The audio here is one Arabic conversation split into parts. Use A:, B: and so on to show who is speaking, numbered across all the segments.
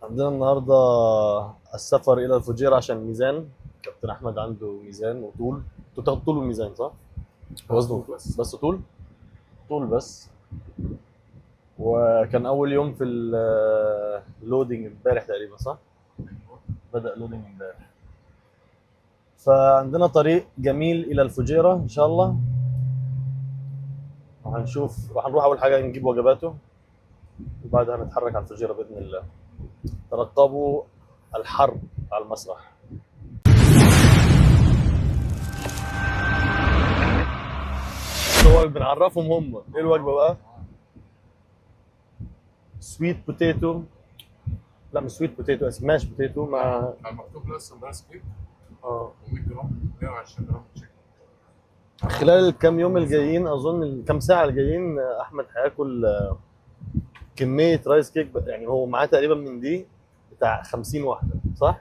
A: عندنا النهارده السفر إلى الفجيرة عشان ميزان. كابتن أحمد عنده ميزان وطول. أنتوا بتاخدوا طول وميزان صح؟ وزنه
B: طول بس.
A: بس طول؟ طول بس. وكان أول يوم في اللودينج امبارح تقريبا صح؟ بدأ لودينج امبارح. فعندنا طريق جميل إلى الفجيرة إن شاء الله. راح نروح أول حاجة نجيب وجباته وبعدها نتحرك على الفجيرة بإذن الله. ترقبوا الحرب على المسرح. هو بنعرفهم هم ايه الوجبه بقى؟ سويت بوتيتو. لا مش سويت بوتيتو، سماش بوتيتو مع
B: كان مكتوب لسه برايس كيك
A: اه.
B: و100 جرام 120 جرام تشيكن.
A: خلال الكام يوم الجايين اظن الكام ساعه الجايين احمد هياكل كميه رايس كيك يعني هو معاه تقريبا من دي بتاع 50 واحده صح؟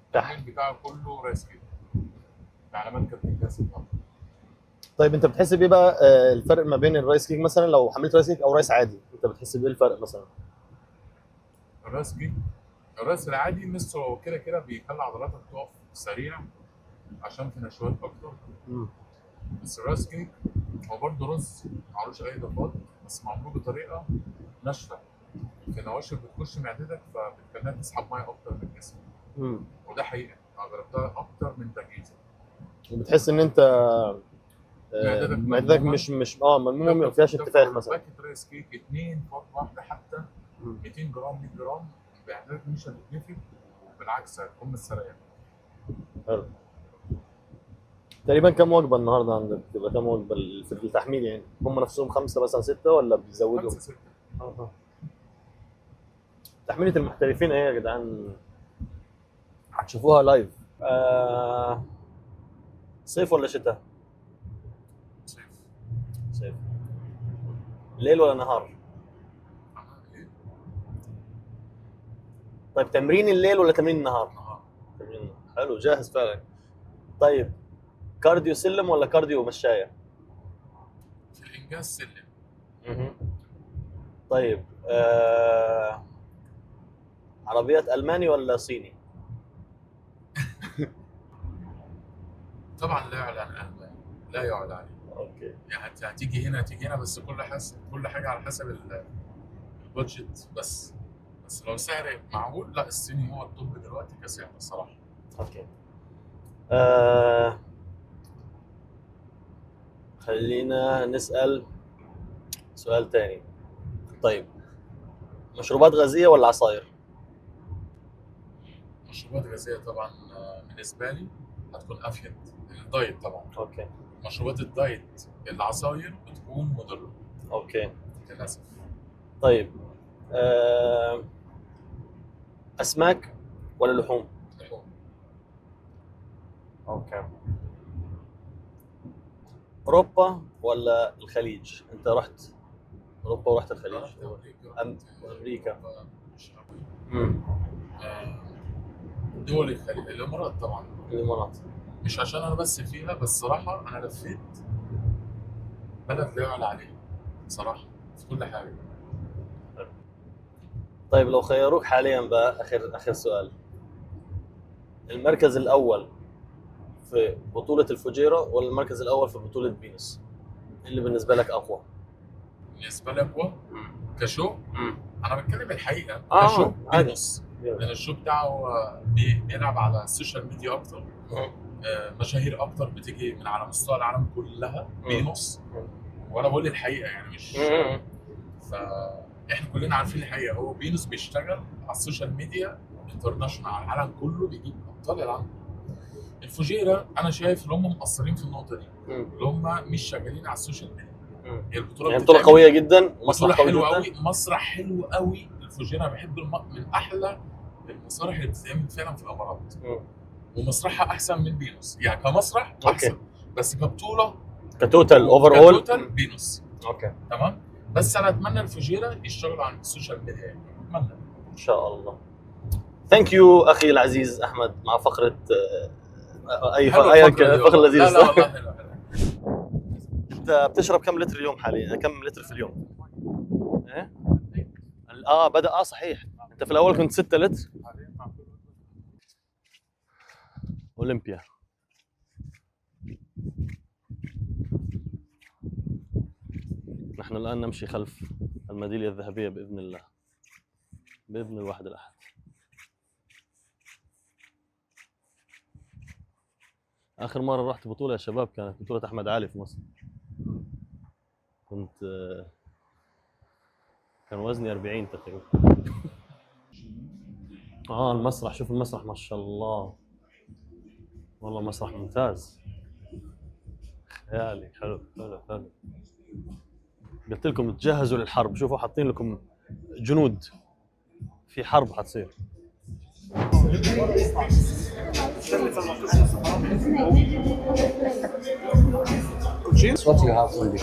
B: التحميل بتاعه كله رايس كيك علامات كابتن جاسم طبعا.
A: طيب انت بتحس بايه بقى الفرق ما بين الرايس كيك مثلا لو حملت رايس كيك او رايس عادي؟ انت بتحس بايه الفرق مثلا؟
B: الرايس كيك، الرايس العادي ميزته كده كده بيخلي عضلاتك تقف سريع عشان في نشويات اكتر.
A: مم.
B: بس الرايس كيك هو برضه رز معلوش اي اضافات، بس معمول بطريقه ناشفه، في نواشف بتخش معدتك فبتخليها تسحب ميه اكتر من الجسم.
A: مم.
B: وده حقيقه انا جربتها اكتر من تجهيزه.
A: وبتحس ان انت
B: معدتك
A: معدتك
B: ملمومه،
A: مش ملمومه ما فيهاش انتفاخ مثلا.
B: باكت رايس كيك 2 فرد واحده حتى
A: مم.
B: 200 جرام 100 جرام معدتك مش هتتنفخ، وبالعكس هتكون مستريح.
A: حلو. تقريبا كام وجبه النهارده عندك؟ تبقى كام وجبه في التحميل يعني؟ هم نفسهم خمسه مثلا سته ولا بيزودوا؟
B: 5 6.
A: آه. تحميله المحترفين ايه يا جدعان؟ هتشوفوها لايف. صيف ولا شتاء؟
B: صيف.
A: صيف. ليل ولا نهار؟
B: ايه؟
A: طيب تمرين الليل ولا تمرين النهار؟
B: نهار.
A: تمرين النهار. حلو جاهز فعلا. طيب كارديو سلم ولا كارديو مشاية؟
B: في الانجاز سلم.
A: مهم. طيب عربيات ألماني ولا صيني؟
B: طبعا لا يعلى عن الالمان، لا يعلى عليه.
A: اوكي.
B: يعني هتيجي هنا هتيجي هنا، بس كل حاجه على حسب البادجت بس. بس لو سعر معقول، لا الصيني هو الطب دلوقتي كسعر الصراحه.
A: اوكي. آه خلينا نسأل سؤال تاني. طيب مشروبات غازية ولا عصاير؟
B: مشروبات غازيه طبعا، بالنسبه لي هتكون افيد. الدايت طبعا.
A: اوكي.
B: مشروبات الدايت العصاير بتكون مضره
A: اوكي.
B: للاسف.
A: طيب آه أسماك ولا لحوم؟
B: لحوم.
A: اوكي. أوروبا ولا الخليج؟ أنت رحت أوروبا ورحت الخليج.
B: رحت
A: وأمريكا.
B: مش قوي.
A: امم
B: آه، دول الخليج، الامارات طبعا.
A: الإمارات.
B: مش عشان انا بس فيها، بس صراحه انا لفيت بلد لا يعلى عليه صراحه في كل حاجه.
A: طيب لو خيروك حاليا بقى آخر سؤال، المركز الأول في بطولة الفجيرة ولا المركز الأول في بطولة فينوس؟ إيه اللي بالنسبة لك أقوى؟
B: بالنسبه لك هو كشو، انا بتكلم الحقيقه
A: آه
B: كشو
A: عادي.
B: بينوس، لان الشو بتاعه بيلعب على السوشيال ميديا اكتر. مشاهير اكتر بتيجي من على مستوى العالم كلها بينوس. وانا بقول الحقيقه يعني مش فاحنا كلنا عارفين الحقيقه، هو بينوس بيشتغل على السوشيال ميديا انترناشونال على العالم كله، بيجيب ابطال العالم. الفجيره انا شايف ان هم مقصرين في النقطه دي، اللي هم مش شغالين على السوشيال ميديا. هي البطوله
A: يعني بطولة
B: بتتعمل،
A: قوية جدا
B: بطوله
A: ومسرح قوي
B: حلوه
A: جدا.
B: قوي، مسرح حلو قوي. الفجيره انا بحب من احلى المسارح اللي بتتعمل فعلا في الامارات، ومسرحها احسن من بينوس يعني كمسرح احسن.
A: أوكي.
B: بس كبطوله
A: كتوتال أوفر أول.
B: كتوتال بينوس
A: أوكي.
B: تمام. بس انا اتمنى الفجيره يشتغلوا على السوشيال ميديا، يعني اتمنى.
A: إن شاء الله. ثانك يو أخي العزيز أحمد مع فقرة
B: حلوه
A: أي
B: الفقره دي
A: فقرة
B: والله.
A: لذيذة
B: لا لا
A: صح؟
B: والله حلوه.
A: أنت بتشرب كم لتر اليوم حاليا؟ كم لتر في اليوم؟ إيه؟ بدأ صحيح. انت في الاول كنت 6 لتر. اولمبيا. نحن الان نمشي خلف الميداليه الذهبيه باذن الله، باذن الواحد الاحد. اخر مره رحت بطوله يا شباب كانت بطوله احمد علي في مصر. كنت كان وزني 40 تقريبا. المسرح، شوف المسرح ما شاء الله، والله مسرح ممتاز خيالي. حلو حلو حلو. قلت لكم تجهزوا للحرب، شوفوا حاطين لكم جنود، في حرب حتصير.
C: What you have only.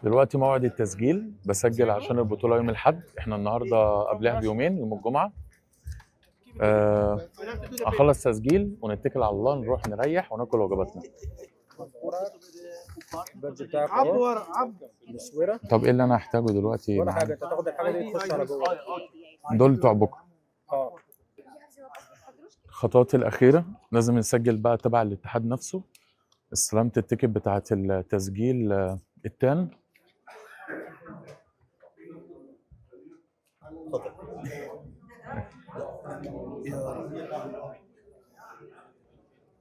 B: دلوقتي موعد التسجيل، بسجل عشان البطولة يوم الأحد. احنا النهارده قبلها بيومين يوم الجمعة. اخلص تسجيل ونتكل على الله، نروح نريح وناكل وجباتنا. طب ايه اللي انا هحتاجه دلوقتي؟
C: ولا حاجه، انت تاخد الحاجه دي تخش على جوه.
B: دول بتوع بكره. الخطوات الاخيره لازم نسجل بقى تبع الاتحاد نفسه، استلمت التيكت بتاعه التسجيل التان.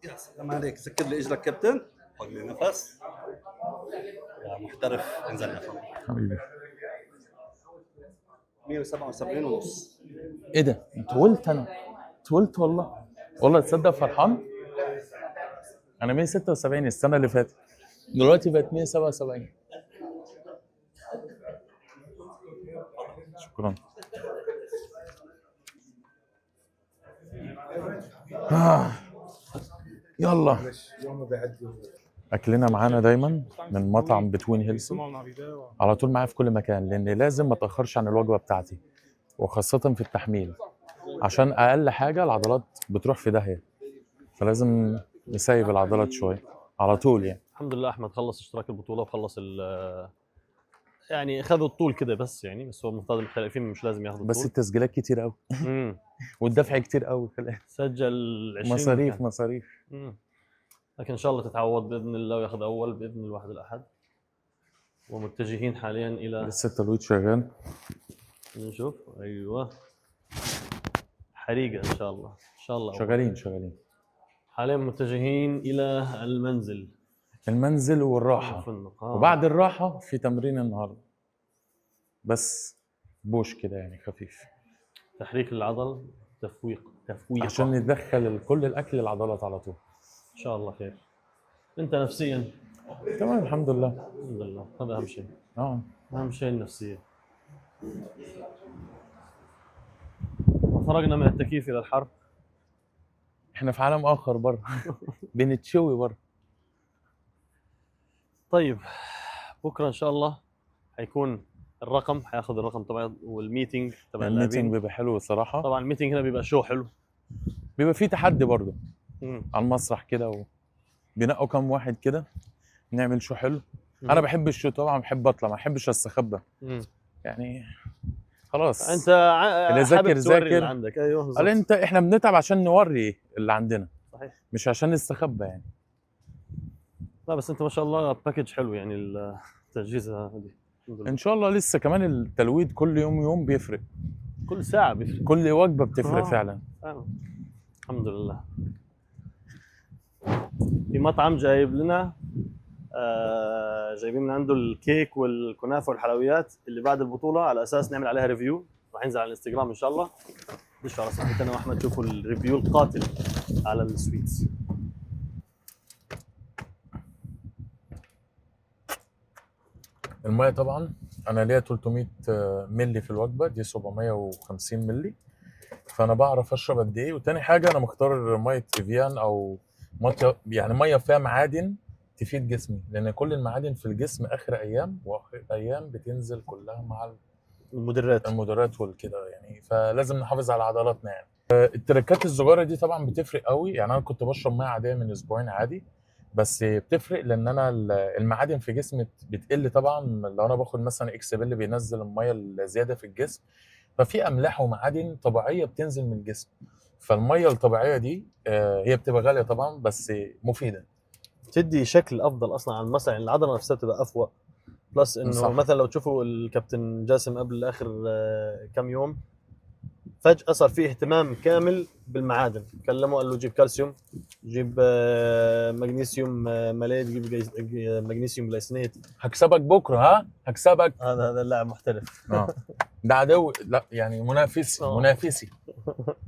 D: يا سلام عليك، سكر لي اجرك كابتن، خذ لي نفس يا محترف. انزل يا فندم
B: حبيبي.
D: 177 ونص.
B: ايه ده؟ طولت انا، طولت والله تصدق فرحان. انا 176 السنه اللي فاتت، دلوقتي بقت 177. شكرا. يلا. اكلنا معانا دايما من مطعم بتوين هيلث، على طول معايا في كل مكان، لان لازم ما اتاخرش عن الوجبه بتاعتي، وخاصه في التحميل، عشان اقل حاجه العضلات بتروح في داهيه، فلازم نسيب العضلات شويه على طول يعني.
A: الحمد لله احمد خلص اشتراك البطوله وخلص يعني خذوا الطول كده بس، يعني بس هو المفترض المحترفين مش لازم ياخذوا
B: بس
A: الطول.
B: التسجيلات كتير قوي والدفع كتير قوي في الاخر،
A: سجل 20
B: مصاريف.
A: لكن ان شاء الله تتعوض باذن الله وياخذ اول باذن الواحد الاحد. ومتجهين حاليا الى
B: لسه التلويت شغال،
A: نشوف. ايوه حريقه ان شاء الله، ان شاء الله
B: شغالين.
A: حاليا متجهين الى
B: المنزل والراحه. وبعد الراحه في تمرين النهارده، بس بوش كده يعني خفيف،
A: تحريك للعضل، تفويق
B: عشان ندخل كل الاكل العضلات على طول.
A: ان شاء الله خير. انت نفسيا
B: تمام؟ الحمد لله.
A: الحمد لله، هذا اهم شيء. اهم شيء النفسيه. خرجنا من التكييف الى الحر،
B: احنا في عالم اخر بره بنتشوي بره.
A: طيب بكره ان شاء الله حيكون حياخذ الرقم طبعا، والميتنج تبع اللاعبين.
B: الميتنج بيبقى حلو الصراحه.
A: طبعا الميتنج هنا بيبقى شو حلو،
B: بيبقى فيه تحدي برضه على المسرح كده، وبينقوا كام واحد كده نعمل شو حلو. انا بحب الشو طبعا، بحب اطلع، ما بحبش استخبى يعني. خلاص
A: انت
B: اللي ذاكر
A: اللي عندك. ايوه
B: بالظبط. احنا بنتعب عشان نوري اللي عندنا،
A: صحيح،
B: مش عشان نستخبى يعني.
A: لا بس انت ما شاء الله باكج حلو يعني، التجهيزه هذه
B: ان شاء الله. لسه كمان التلويد كل يوم بيفرق،
A: كل ساعه بيفرق،
B: كل وجبه بتفرق فعلا.
A: الحمد لله. في مطعم جايب لنا جايبين من عنده الكيك والكنافه والحلويات اللي بعد البطوله، على اساس نعمل عليها ريفيو، راح ينزل على الانستغرام ان شاء الله. دشوا على صفحتي انا واحمد شوفوا الريفيو القاتل على السويتس.
B: الميه طبعا انا ليا 300 مللي في الوجبه دي، 750 مللي، فانا بعرف اشرب قد ايه. وتاني حاجه انا مختار ميه ايفيان او يعني ميه فيها معادن تفيد جسمي، لان كل المعادن في الجسم اخر ايام واخر ايام بتنزل كلها مع المدرات والكده يعني، فلازم نحافظ على عضلاتنا يعني. التركات الصغيره دي طبعا بتفرق قوي يعني. انا كنت بشرب ميه عاديه من اسبوعين عادي، بس بتفرق لان انا المعادن في جسمي بتقل طبعا لو انا باخد مثلا اكسبل اللي بينزل الميه الزياده في الجسم. ففي املاح ومعادن طبيعيه بتنزل من الجسم. فالميه الطبيعيه دي هي بتبقى غاليه طبعا بس مفيده.
A: بتدي شكل افضل اصلا على المسرح، يعني العضله نفسها بتبقى افوق. بلس انه
B: صح.
A: مثلا لو تشوفوا الكابتن جاسم قبل اخر كم يوم فجاه صار في اهتمام كامل بالمعادن. كلمه قال له جيب كالسيوم، جيب مغنيسيوم ماليت، جيب مغنيسيوم جلايسينيت.
B: هكسبك بكره، ها هكسبك.
A: هذا اللاعب محترف.
B: ده عدو، لا يعني منافسي منافسي.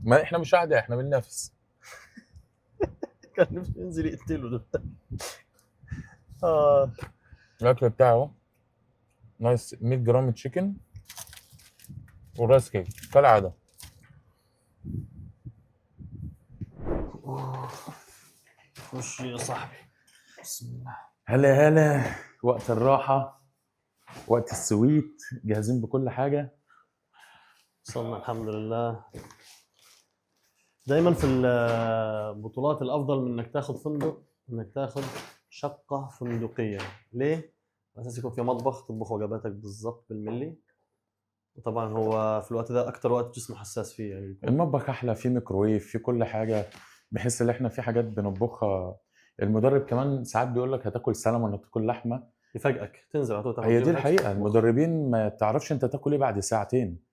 B: ما احنا مش اعداء، احنا بننافس.
A: كان نفسه ينزل يقتله ده.
B: الاكل بتاعه نايس. 100 جرام تشيكن ورايس كيك كالعاده.
A: خش يا صاحبي. بسم الله.
B: هلا هلا. وقت الراحه، وقت السويت، جاهزين بكل حاجه.
A: وصلنا الحمد لله. دايما في البطولات الافضل من انك تاخذ فندق انك تاخذ شقه فندقيه. ليه؟ على اساس يكون في مطبخ تطبخ وجباتك بالضبط بالملي. وطبعا هو في الوقت ده اكثر وقت جسمه حساس فيه يعني.
B: المطبخ احلى، فيه ميكروويف، فيه كل حاجه، بحيث ان احنا في حاجات بنطبخها. المدرب كمان ساعات بيقول لك هتاكل سلمون ولا تاكل لحمه،
A: يفاجئك تنزل على طول تاخذ.
B: هي دي الحقيقه. المدربين ما تعرفش انت تاكل ايه بعد ساعتين.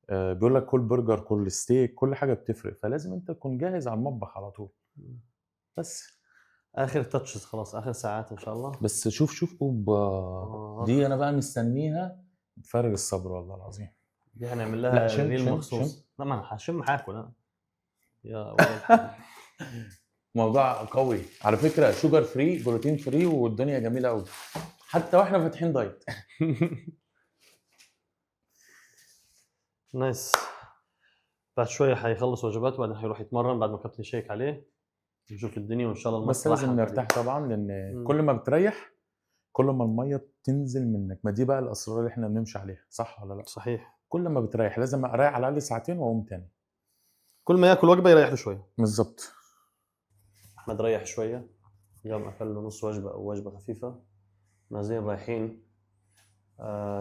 B: بيقول لك كل برجر، كل ستيك، كل حاجه بتفرق، فلازم انت تكون جاهز على المطبخ على طول. بس
A: اخر تاتشز خلاص، اخر ساعات ان شاء الله.
B: بس شوف اوبا، دي انا بقى مستنيها بفارغ الصبر والله العظيم.
A: دي هنعمل
B: لا،
A: لها
B: شم
A: ريل
B: شم
A: مخصوص. لا ما انا هشم هاكل انا يا ولد.
B: موضوع قوي على فكره. شوجر فري، بروتين فري، والدنيا جميله قوي حتى واحنا فاتحين دايت.
A: نايس. بعد شويه حيخلص وجباته وبعدين حيروح يتمرن بعد ما كابتن يشيك عليه نشوف الدنيا وان شاء الله
B: بس
A: المصلحه.
B: لازم نرتاح طبعا، لان كل ما بتريح كل ما الميه بتنزل منك. ما دي بقى الاسرار اللي احنا بنمشي عليها، صح ولا لا؟
A: صحيح.
B: كل ما بتريح لازم اريح على الاقل ساعتين واقوم تاني.
A: كل ما ياكل وجبه يريح له شويه.
B: بالظبط.
A: احمد ريح شويه، قام اكل له نص وجبه او وجبه خفيفه. نازلين رايحين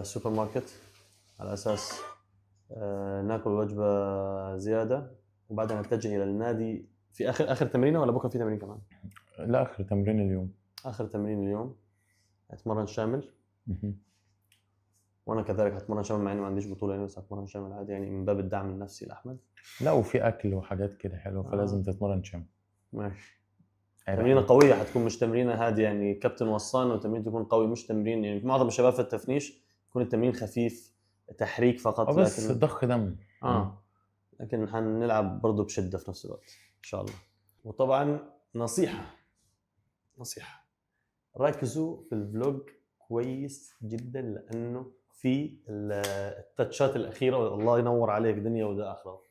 A: سوبر ماركت على اساس ناكل وجبه زياده وبعدها نتجه الى النادي في اخر تمرينه. ولا بكره في تمرين كمان؟
B: لا، اخر تمرين اليوم.
A: اخر تمرين اليوم اتمرن شامل. وانا كذلك هتمرن شامل مع اني ما عنديش بطوله يعني، بس هتمرن شامل عادي يعني من باب الدعم النفسي لاحمد.
B: لا، وفي اكل وحاجات كده حلوه، فلازم تتمرن شامل.
A: ماشي. تمرينه قويه حتكون، مش تمرينه هادي يعني كابتن وصان وتمرين تكون قوي، مش تمرين يعني معظم الشباب في التفنيش يكون التمرين خفيف تحريك فقط.
B: بس
A: لكن
B: ضخ دم.
A: لكن حنلعب برضه بشده في نفس الوقت ان شاء الله. وطبعا نصيحه ركزوا في الفلوج كويس جدا لانه في التاتشات الاخيره. الله ينور عليك دنيا وده اخره.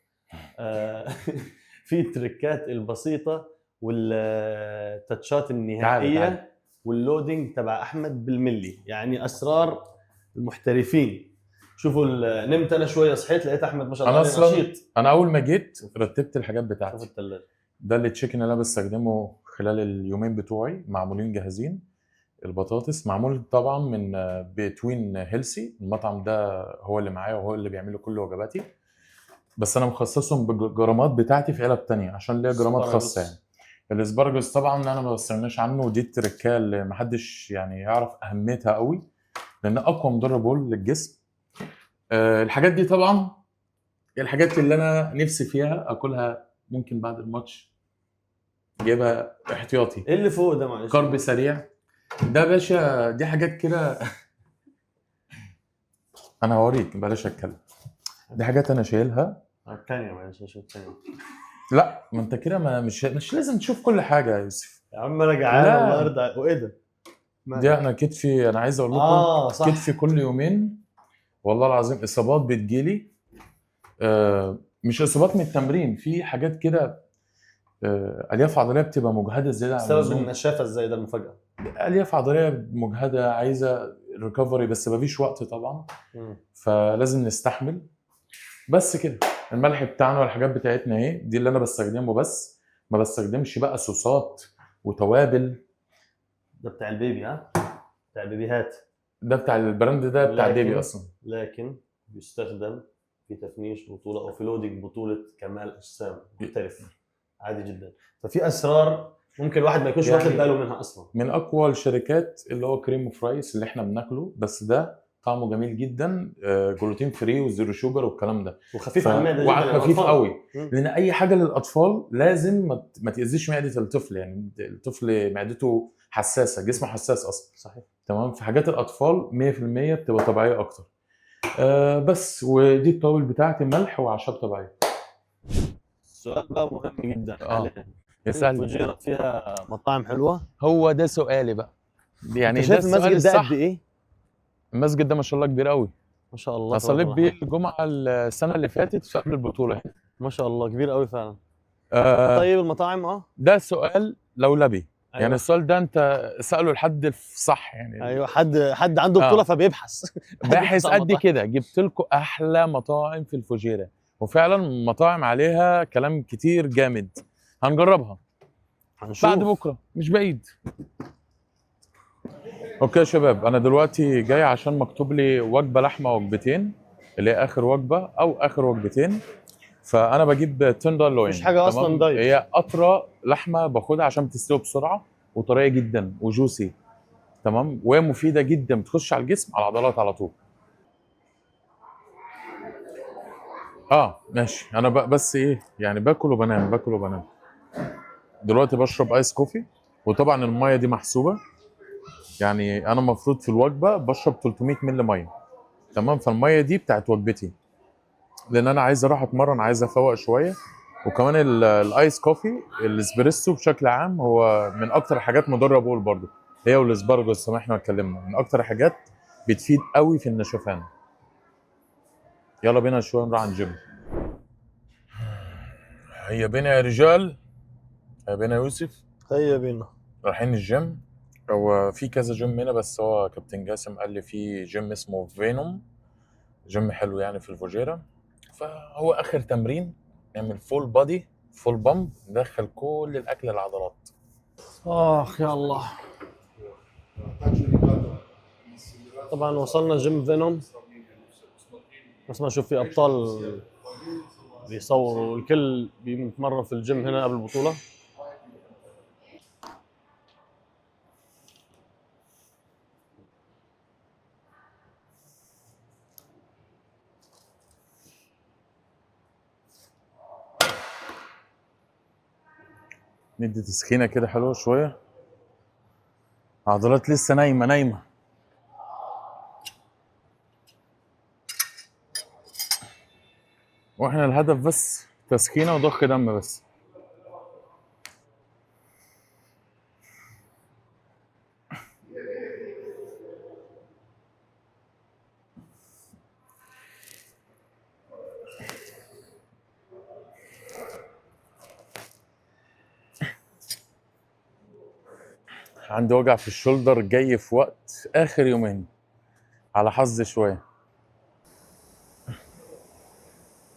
A: في التريكات البسيطه والتاتشات النهائيه واللودينج تبع احمد بالملي، يعني اسرار المحترفين. شوفوا نمت انا شويه صحيت لقيت احمد ما شاء الله نشيط.
B: انا اول ما جيت رتبت الحاجات بتاعتي.
A: شوف الثلاجه
B: ده اللي تشيكن اللي انا بستخدمه خلال اليومين بتوعي، معمولين جاهزين. البطاطس معمول طبعا من بتوين هيلسي، المطعم ده هو اللي معايا وهو اللي بيعمل كل وجباتي، بس انا مخصصهم بالجرامات بتاعتي في علب تانية عشان ليا جرامات خاصه يعني. الاسبرجس طبعا انا ما بستغناش عنه، ودي التركه اللي محدش يعني يعرف اهميتها قوي لان اقوى مضر للجسم. الحاجات دي طبعا الحاجات اللي انا نفسي فيها اكلها ممكن بعد الماتش، جايبها احتياطي.
A: ايه اللي فوق ده معلش؟
B: كارب سريع ده باشا، دي حاجات كده. انا هوريك بلاش اتكلم، دي حاجات انا شايلها.
A: الثانيه معلش شو الثانيه؟
B: لا ما انت كده مش لازم تشوف كل حاجه يا يوسف.
A: يا عم انا جعان الله يرضى. وايه ده؟
B: دي انا كتفي، انا عايز اقول لكم كتفي كل يومين والله العظيم اصابات بتجيلي. مش اصابات من التمرين، في حاجات كده الياف عضليه بتبقى مجهده زياده عن اللزوم.
A: سبب النشافه ازاي ده المفاجاه؟
B: الياف عضليه مجهده عايزه ريكفري بس مفيش وقت طبعا. فلازم نستحمل بس كده. الملح بتاعنا والحاجات بتاعتنا اهي، دي اللي انا بستخدمه، بس ما بستخدمش بقى صوصات وتوابل.
A: ده بتاع البيبي، ها؟ بتاع البيبيهات.
B: ده بتاع البراند ده بتاع
A: لكن-
B: ديبي اصلا.
A: لكن بيستخدم في تفنيش بطوله او في لودنج بطوله كمال اجسام محترف عادي جدا. ففي اسرار ممكن الواحد ما يكونش
B: يعني
A: واخد باله منها اصلا.
B: من اقوى الشركات اللي هو كريم اوف رايس اللي احنا بناكله، بس ده طعمه جميل جدا، جلوتين فري وزيرو شوجر والكلام ده.
A: وخفيف على المعده جدا
B: وعلى خفيف
A: للأطفال.
B: قوي،
A: مم.
B: لان اي حاجه للاطفال لازم ما تاذيش معده الطفل. يعني الطفل معدته حساسه، جسمه حساس اصلا.
A: صحيح.
B: تمام. في حاجات الاطفال 100% بتبقى طبيعيه اكتر. بس ودي التوابل بتاعتي ملح واعشاب طبيعيه.
A: السؤال بقى مهم جدا حاليا.
B: يسأل.
A: الفجيرة فيها مطاعم حلوه.
B: هو ده سؤالي بقى، يعني
A: انت
B: ده
A: شايف
B: السؤال
A: المسجد ده
B: الصح.
A: قد ايه؟
B: المسجد ده ما شاء الله كبير قوي.
A: ما شاء الله.
B: انا صليت
A: تبارك
B: بيه
A: الرحمن.
B: الجمعه السنه اللي فاتت في قبل البطوله.
A: ما شاء الله كبير قوي فعلا.
B: آه
A: طيب المطاعم
B: ده سؤال لولبي.
A: أيوة.
B: يعني السؤال ده انت سأله لحد صح يعني.
A: ايوه، حد عنده بطوله فبيبحث.
B: باحث
A: عن
B: قد
A: مطاعم.
B: كده، جبت لكم احلى مطاعم في الفجيره، وفعلا مطاعم عليها كلام كتير جامد. هنجربها
A: هنشوف.
B: بعد بكره، مش بعيد. اوكي يا شباب، انا دلوقتي جاي عشان مكتوب لي وجبه لحمه وجبتين، اللي هي اخر وجبه او اخر وجبتين. فانا بجيب تندر لوين.
A: مفيش حاجة أصلاً
B: تمام؟
A: دايت.
B: هي اطرى لحمه باخدها عشان بتستوي بسرعه وطريه جدا وجوسي. تمام. وهي مفيده جدا، بتخش على الجسم على العضلات على طول. ماشي. انا بس ايه يعني، باكل وبنام باكل وبنام. دلوقتي بشرب ايس كوفي، وطبعا الميه دي محسوبه. يعني انا المفروض في الوجبه بشرب 300 مللي ميه. تمام. فالميه دي بتاعت وجبتي، لان انا عايز اروح اتمرن، عايز افوق شويه. وكمان الايس كوفي الاسبريسو بشكل عام هو من اكتر الحاجات مضره بول برضو. هي والاسبرجوس زي ما احنا اتكلمنا، من اكتر الحاجات بتفيد قوي في النشفان. يلا بينا شويه نروح عند الجيم. هيا بينا يا رجال، هيا بينا يا يوسف.
A: هيا بينا.
B: رايحين الجيم. هو في كذا جيم هنا، بس هو كابتن جاسم قال لي في جيم اسمه فينوم، جيم حلو يعني في الفجيرة. فهو اخر تمرين نعمل فول بادي فول بامب، ندخل كل الاكل العضلات.
A: اخ يا الله. طبعا وصلنا جيم فينوم، بس ما اشوف في ابطال بيصوروا، الكل بيتمرن في الجيم هنا قبل البطوله.
B: ندي تسخينه كده حلوه شويه، عضلات لسه نايمه. واحنا الهدف بس تسخينه وضخ دم بس. عندي وجع في الشولدر جاي في وقت اخر يومين، على حظي شويه.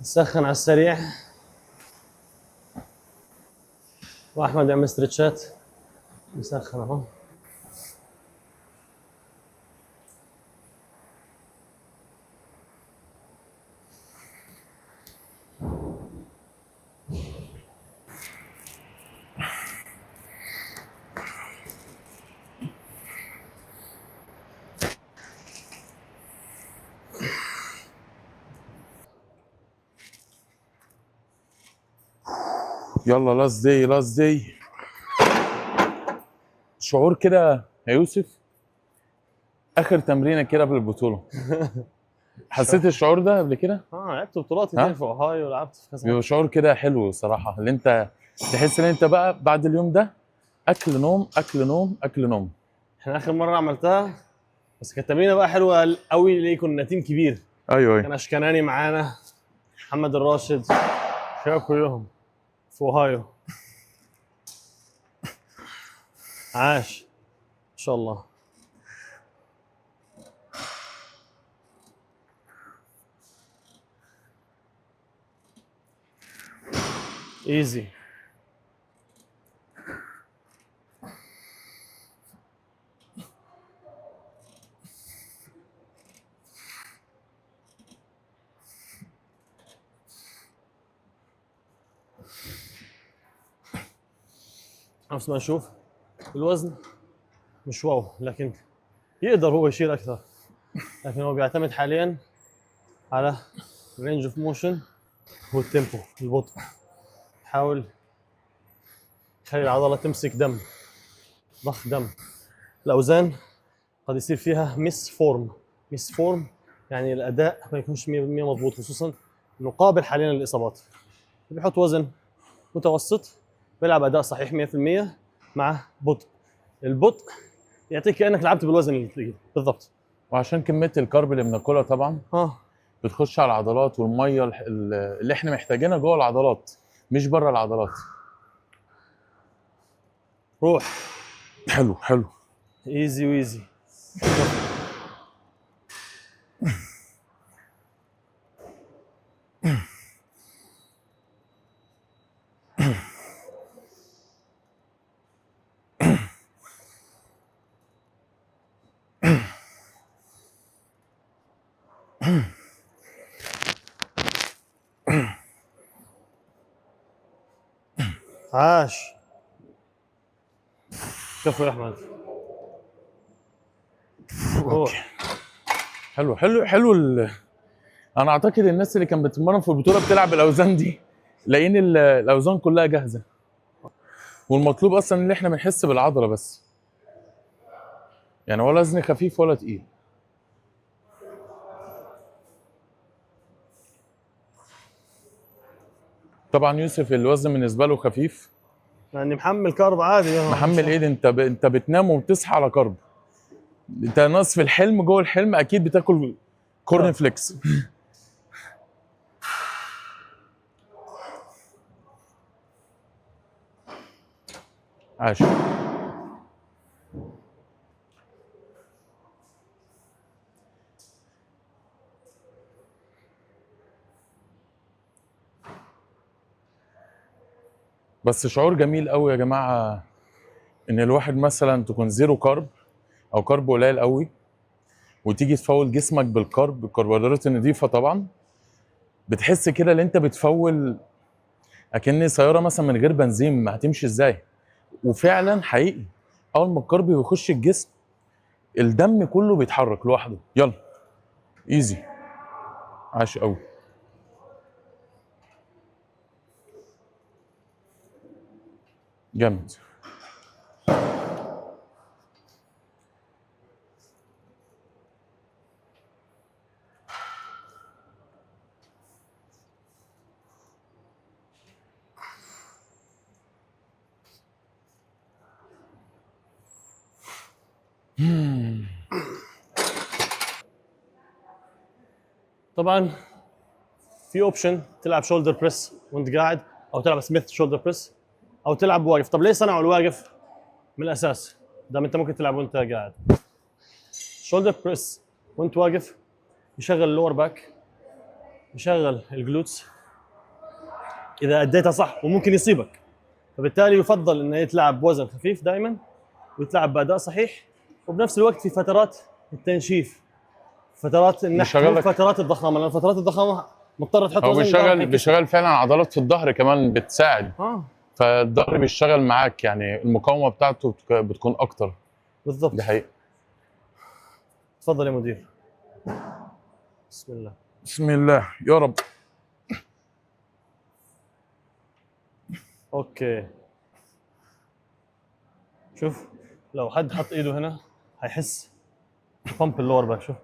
A: نسخن على السريع، واحمد يعمل استرتشات. نسخن اهو.
B: يلا لاست داي. شعور كده يا يوسف، اخر تمرينه كده قبل البطوله. حسيت الشعور ده قبل كده؟
A: لعبت بطولات
B: ها؟
A: كتير في اوهايو، ولعبت في كذا.
B: بيبقى شعور كده حلو صراحه، اللي انت تحس ان انت بقى بعد اليوم ده اكل نوم اكل نوم اكل نوم.
A: احنا اخر مره عملتها، بس كانت تمرينه بقى حلوه قوي، ليه كنا تيم كبير.
B: ايوه
A: كان اشكناني معانا، محمد الراشد، شباب كلهم في اوهايو. عاش ان شاء الله. ايزي. نفس ما نشوف الوزن مش واو، لكن يقدر هو يشيل اكثر، لكن هو بيعتمد حاليا على رينج اوف موشن والتيمبو، البطء. حاول يخلي العضله تمسك دم، ضخ دم. الاوزان قد يصير فيها ميس فورم، يعني الاداء ما يكونش 100% مضبوط، خصوصا انه قابل حاليا للاصابات. بيحط وزن متوسط، بيلعب اداء صحيح 100% مع بطء. البطء يعطيك كانك لعبت بالوزن الثقيل بالضبط.
B: وعشان كميه الكارب اللي بناكلها طبعا
A: اه
B: بتخش على العضلات، والميه اللي احنا محتاجينها جوه العضلات مش بره العضلات.
A: روح
B: حلو حلو.
A: ايزي ويزي. عاش. كفو يا احمد. روح.
B: حلو حلو حلو. انا اعتقد الناس اللي كانت بتتمرن في البطوله بتلعب الاوزان دي لان الاوزان كلها جاهزه، والمطلوب اصلا ان احنا بنحس بالعضله بس، يعني ولا وزن خفيف ولا تقيل. طبعا يوسف الوزن بالنسبه له خفيف،
A: يعني محمل كارب عادي.
B: محمل ايه ده؟ انت بتنام وبتصحى على كارب. انت ناقص في الحلم، جوه الحلم اكيد بتاكل كورن فليكس. عاش. بس شعور جميل قوي يا جماعه ان الواحد مثلا تكون زيرو كارب او كارب قليل قوي، وتيجي تفول جسمك بالكربوهيدرات النظيفه. طبعا بتحس كده ان انت بتفول اكن سياره مثلا من غير بنزين، ما هتمشي ازاي؟ وفعلا حقيقي اول ما الكارب بيخش الجسم الدم كله بيتحرك لوحده. يلا ايزي. عاش قوي. جامد.
A: طبعا في اوبشن تلعب شولدر بريس وانت قاعد، او تلعب سميث شولدر بريس، او تلعب واقف. طب ليه صنعوا الواقف من الاساس دام انت ممكن تلعب وانت قاعد؟ شولدر بريس وانت واقف يشغل اللور باك، يشغل الجلوتس اذا اديتها صح، وممكن يصيبك. فبالتالي يفضل انه يتلعب بوزن خفيف دائما، ويتلعب باداء صحيح، وبنفس الوقت في فترات التنشيف، فترات النحت، مو فترات الضخامه، لان فترات الضخامه مضطر تحط
B: هو
A: وزن.
B: بيشغل فعلا عضلات في الظهر كمان بتساعد. فالظهر بيشتغل معاك، يعني المقاومه بتاعته بتكون اكتر.
A: بالضبط.
B: دي حقيقه.
A: تفضل يا مدير. بسم الله.
B: بسم الله يا رب.
A: اوكي. شوف لو حد حط ايده هنا هيحس بامب اللور باك. شوف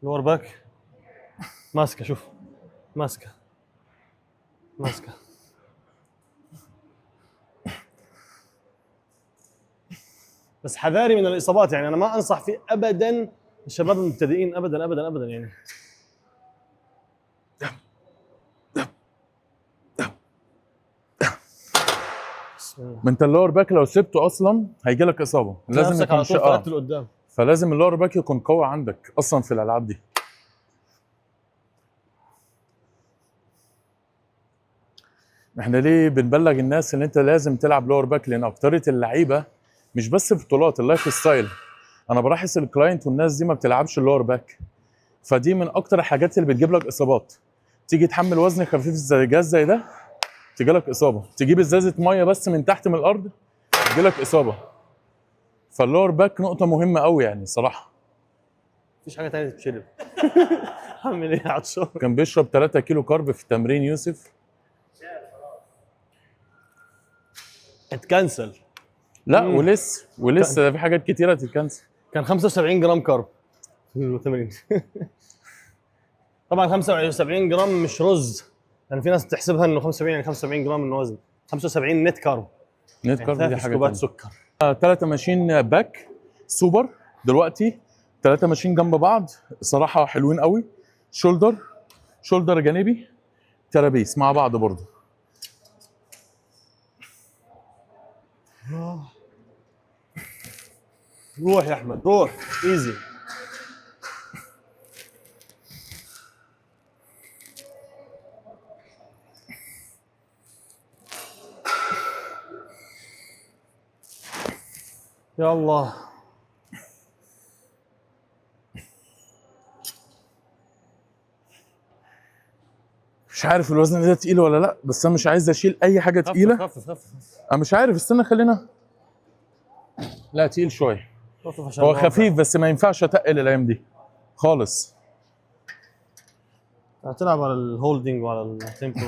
A: اللور باك ماسكه، شوف ماسكه. بس حذاري من الاصابات، يعني انا ما انصح فيه ابدا الشباب المبتدئين، ابدا ابدا ابدا يعني.
B: ما انت اللور باك لو سبته اصلا هيجي لك اصابه، لازم يكون
A: شقه لقدام.
B: فلازم اللور باك يكون قوي عندك اصلا في الالعاب دي. احنا ليه بنبلغ الناس ان انت لازم تلعب لور باك؟ لان اكتريه اللعيبه مش بس في بطولات اللايف ستايل، انا بلاحظ الكلاينت والناس دي ما بتلعبش اللور باك، فدي من اكتر الحاجات اللي بتجيب لك اصابات. تيجي تحمل وزن خفيف زي جهاز زي ده تجيلك اصابه، تجيب ازازه ميه بس من تحت من الارض تجيلك اصابه. فاللور باك نقطه مهمه قوي يعني صراحه.
A: مفيش حاجه تانية تتشرب. اعمل ايه عطشان؟
B: كان بيشرب 3 كيلو كارب في التمرين يوسف.
A: اتكنسل.
B: لا ولسه ده في حاجات كتيره تتكنسل.
A: كان 75 جرام كارب في التمرين. طبعا 75 جرام مش رز، يعني في ناس تحسبها انه 75 يعني 75 جرام من وزن، 75 نت كارب.
B: نت
A: يعني
B: كارب دي
A: ثلاث
B: حاجه
A: سكوبات
B: تانية.
A: سكر.
B: 3 ماشين باك سوبر دلوقتي، 3 ماشين جنب بعض صراحه حلوين قوي. شولدر جانبي ترابيس مع بعض برضه.
A: روح يا احمد روح، ايزي. يا الله.
B: مش عارف الوزن ده تقيل ولا لا، بس انا مش عايز اشيل اي حاجه تقيله.
A: خفف
B: انا مش عارف، استنى خلينا. لا تقيل شويه.
A: عشان
B: هو
A: نوضح.
B: خفيف بس ما ينفعش اتقل الايام دي خالص.
A: هتلعب على الهولدنج وعلى التيمبو.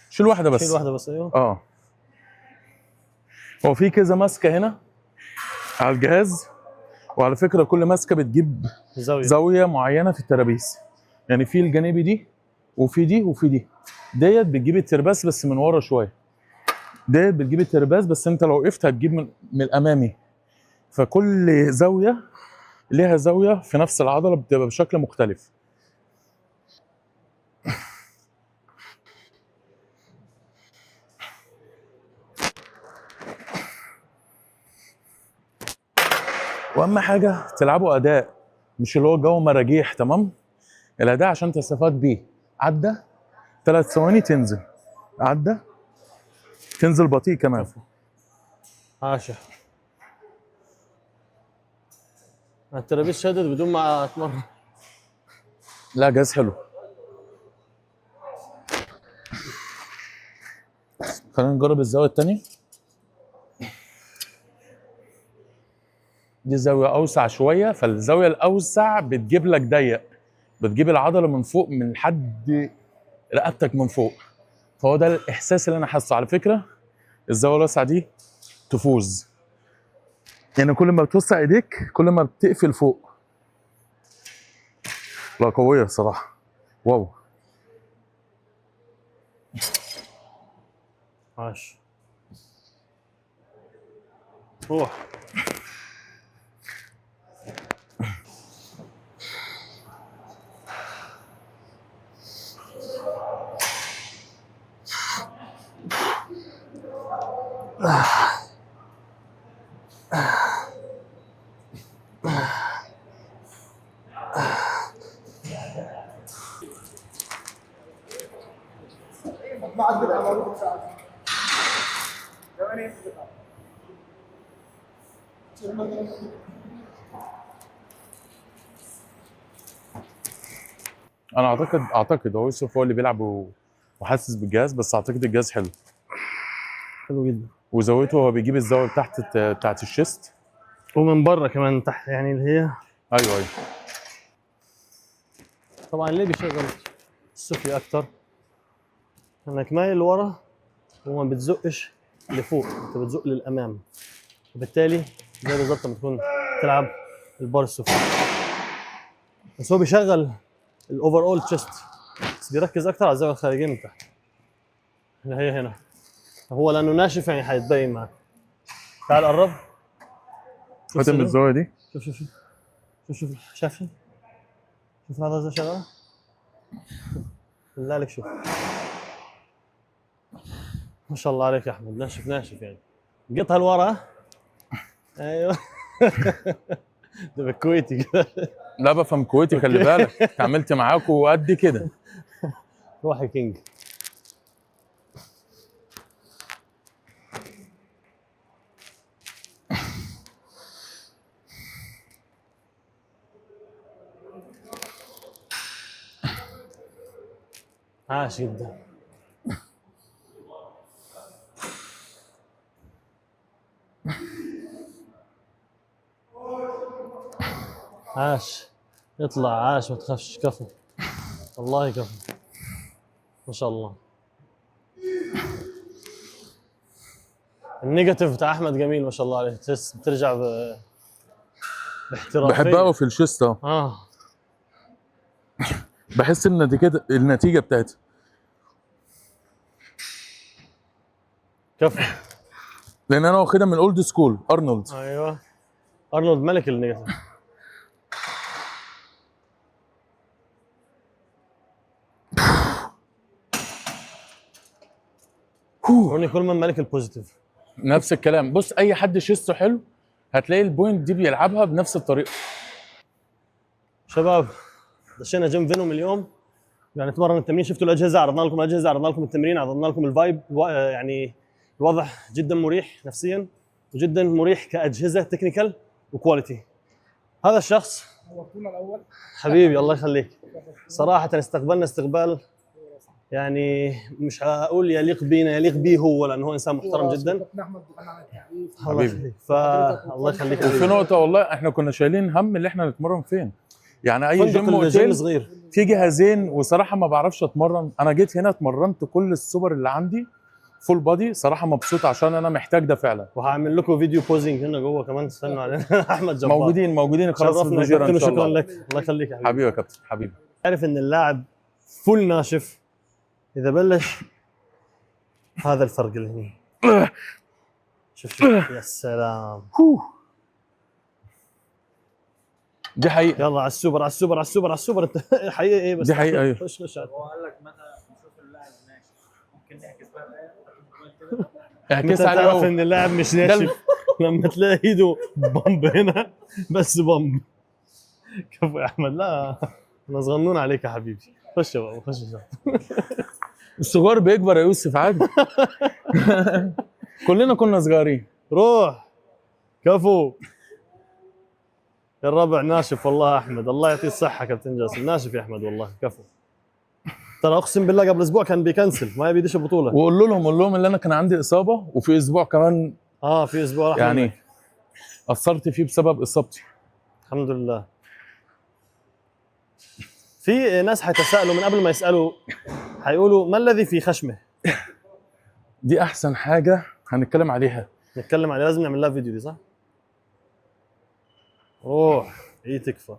B: شيل واحده بس.
A: شيل واحده بس. ايوه.
B: اه هو في كذا ماسكه هنا على الجهاز، وعلى فكره كل ماسكه بتجيب زاويه معينه في الترابيز. يعني في الجانبي دي وفي دي وفي دي. ديت بتجيب الترباس بس من ورا شويه، ديت بتجيب الترباس بس انت لو وقفت هتجيب من الامامي. فكل زاويه ليها زاويه في نفس العضله بتبقى بشكل مختلف. واهم حاجه تلعبوا اداء، مش اللي هو جو مراجيح. تمام؟ الاداء عشان تستفاد بيه. عدى 3 ثواني تنزل، عدى تنزل بطيء كمان.
A: عاشا. الترابيز شدد بدون ما اتمرن.
B: لا جهاز حلو. خلينا نجرب الزاويه الثانيه. دي زاويه اوسع شويه، فالزاويه الاوسع بتجيب لك ضيق، بتجيب العضله من فوق من لحد رقبتك من فوق. فهو ده الاحساس اللي انا حاسه. على فكره الزاويه الواسعه دي تفوز، يعني كل ما بتوسع ايديك كل ما بتقفل فوق. لا قويه الصراحه. واو.
A: عاش. روح.
B: انا اعتقد هو يوسف هو اللي بيلعب وحاسس بالجهاز، بس اعتقد الجهاز حلو.
A: حلو جدا.
B: وزاويته هو بيجيب الزاويه بتاعت الشيست
A: ومن بره كمان تحت، يعني اللي هي
B: ايوه.
A: طبعا ليه بيشغل السفلي اكتر؟ انك مايل لورا وما بتزقش لفوق، انت بتزق للامام، وبالتالي زي بالظبط لما تكون تلعب البار السفلي. بس هو بيشغل الاوفر اول تشيست، بس بيركز اكتر على الزاويه الخارجيه من تحت اللي هي هنا. هو لانه ناشف يعني هيتبين معك. تعال قرب.
B: هات من الزاويه دي.
A: شوف شايف العضله ازاي شغاله؟ بالله عليك شوف. ما شاء الله عليك يا احمد، ناشف يعني. قطها لورا. ايوه. ده بالكويتي كده.
B: لا بفهم كويتي، خلي بالك اتعاملت معاكوا قد كده.
A: روح يا كينج. عاش جدا. عاش اطلع عاش ما تخافش كفو والله كفو ما شاء الله. النيجاتيف بتاع احمد جميل ما شاء الله عليه، تحس بترجع باحترافيه.
B: بحبها قوي في الشيست بحس ان النتيجه بتاعتها
A: كفو.
B: لان انا واخدها من اولد سكول ارنولد.
A: ايوه ارنولد ملك النيجاتيف. روني كولمان ملك البوزيتيف.
B: نفس الكلام. بص اي حد شيسته حلو هتلاقي البوينت دي بيلعبها بنفس الطريقه.
A: شباب دشينا جيم فينوم اليوم، يعني نتمرن التمرين، شفتوا الاجهزه، عرضنا لكم الاجهزه، عرضنا لكم التمرين، عرضنا لكم الفايب، يعني الوضع جدا مريح نفسيا وجدا مريح كاجهزه تكنيكال وكواليتي. هذا الشخص
C: نورتونا الاول
A: حبيبي الله يخليك، صراحه استقبلنا استقبال يعني مش هقول يليق بينا، يليق به هو لانه هو انسان محترم جدا.
C: كابتن احمد دخلنا على التعريف
A: الله يخليك، فالله يخليك.
B: وفي نقطه والله احنا كنا شايلين هم اللي احنا نتمرن فين. يعني اي جيم
A: الجيم
B: اوتيل
A: صغير
B: في جهازين وصراحه ما بعرفش اتمرن. انا جيت هنا اتمرنت كل السوبر اللي عندي فول بادي، صراحه مبسوط عشان انا محتاج ده فعلا.
A: وهعمل لكم فيديو بوزنج هنا جوه كمان، استنوا علينا. احمد جبار
B: موجودين خلاص في
A: شرفنا يا
B: الفيجيرا
A: كابتن
B: ان شاء
A: وشكرا
B: الله.
A: لك، الله يخليك يا حبيبي.
B: حبيبي يا كابتن حبيبي.
A: عارف ان اللاعب فل ناشف اذا بلش هذا الفرق اللي هنا. شوف يا سلام.
B: دي حقيقه.
A: يلا على السوبر على السوبر على السوبر على السوبر. انت حقيقه ايه بس
B: دي حقيقة، أيوه.
A: خش
C: هو قال لك متى نشوف اللاعب ناشف ممكن نعكس بقى
B: اعكس
A: متى
B: عليه
A: تعرف
B: قوي.
A: ان اللاعب مش ناشف؟ لما تلاقي ايده بامب هنا بس بامب. كفو يا احمد. لا انا صغنون عليك يا حبيبي. خش يا بابا خش يا بابا.
B: الصغار بيكبر يا يوسف عادي. كلنا كنا صغارين.
A: روح كفو. الربع ناشف والله احمد، الله يعطيه الصحه كابتن جاسم، ناشف يا احمد والله كفو. ترى اقسم بالله قبل اسبوع كان بيكنسل ما يبي يدش البطوله.
B: قول لهم ان انا كان عندي اصابه وفي اسبوع كمان
A: في اسبوع راح
B: يعني
A: منك.
B: اثرت فيه بسبب اصابتي.
A: الحمد لله. في ناس حيتساءلوا من قبل ما يسالوا، حيقولوا ما الذي في خشمه؟
B: دي احسن حاجه هنتكلم عليها.
A: نتكلم عليه، لازم نعمل لها فيديو دي صح؟ روح ايه تكفى